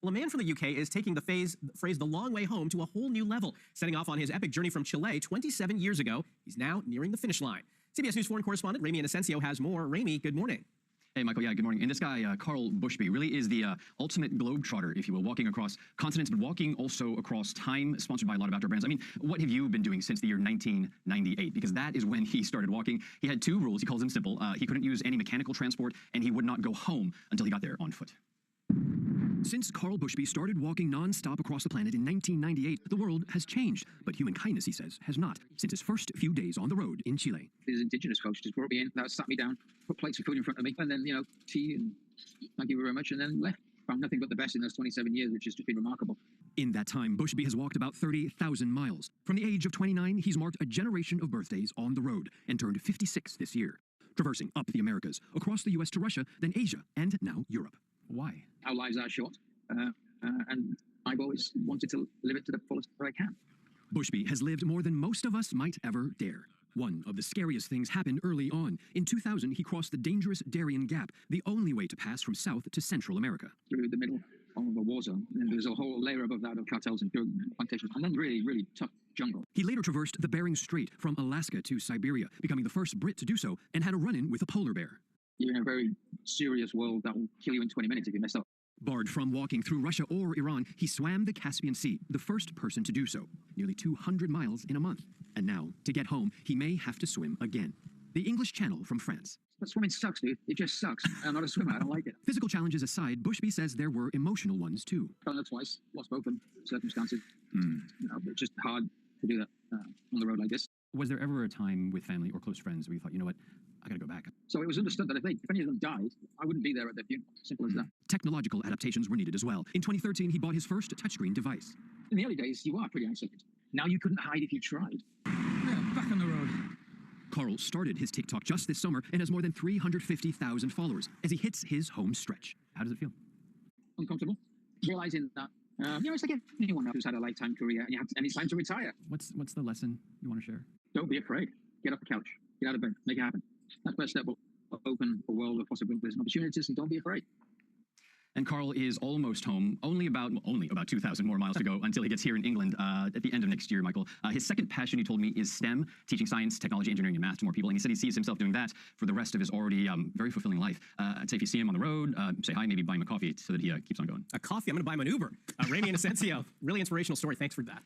Well, a man from the UK is taking the phrase the long way home to a whole new level. Setting off on his epic journey from Chile 27 years ago, he's now nearing the finish line. CBS News foreign correspondent Ramy Inocencio has more. Ramy, good morning. Hey, Michael. Yeah, good morning. And this guy, Karl Bushby, really is the ultimate globetrotter, if you will, walking across continents, but walking also across time, sponsored by a lot of outdoor brands. I mean, what have you been doing since the year 1998? Because that is when he started walking. He had two rules. He calls them simple. He couldn't use any mechanical transport, and he would not go home until he got there on foot. Since Karl Bushby started walking non-stop across the planet in 1998, the world has changed. But human kindness, he says, has not, since his first few days on the road in Chile. These indigenous folks just brought me in, sat me down, put plates of food in front of me, and then, tea and thank you very much, and then left. Found nothing but the best in those 27 years, which has just been remarkable. In that time, Bushby has walked about 30,000 miles. From the age of 29, he's marked a generation of birthdays on the road and turned 56 this year, traversing up the Americas, across the U.S. to Russia, then Asia, and now Europe. Why? Our lives are short, and I've always wanted to live it to the fullest that I can. Bushby has lived more than most of us might ever dare. One of the scariest things happened early on. In 2000, he crossed the dangerous Darien Gap, the only way to pass from South to Central America. Through the middle of a war zone, and there's a whole layer above that of cartels and drug plantations, and then really, really tough jungle. He later traversed the Bering Strait from Alaska to Siberia, becoming the first Brit to do so, and had a run-in with a polar bear. You're in a very serious world that will kill you in 20 minutes if you mess up. Barred from walking through Russia or Iran, he swam the Caspian Sea, the first person to do so, nearly 200 miles in a month. And now, to get home, he may have to swim again. The English Channel from France. But swimming sucks, dude. It just sucks. I'm not a swimmer. I don't like it. Physical challenges aside, Bushby says there were emotional ones too. Done it twice. Lost both of them. Circumstances. It's just hard to do that on the road like this. Was there ever a time with family or close friends where you thought, you know what, I gotta go back? So it was understood that if any of them died, I wouldn't be there at their funeral. Simple as that. Technological adaptations were needed as well. In 2013, he bought his first touchscreen device. In the early days, you are pretty isolated. Now you couldn't hide if you tried. Yeah, back on the road. Karl started his TikTok just this summer and has more than 350,000 followers as he hits his home stretch. How does it feel? Uncomfortable. Realizing that, it's like anyone who's had a lifetime career and it's time to retire. What's the lesson you want to share? Don't be afraid. Get off the couch. Get out of bed. Make it happen. That first step will open a world of possibilities and opportunities, and don't be afraid. And Karl is almost home, only about 2,000 more miles to go until he gets here in England at the end of next year, Michael. His second passion, he told me, is STEM, teaching science, technology, engineering, and math to more people. And he said he sees himself doing that for the rest of his already very fulfilling life. I'd say if you see him on the road, say hi, maybe buy him a coffee so that he keeps on going. A coffee? I'm going to buy him an Uber. Ramy Inocencio, really inspirational story. Thanks for that.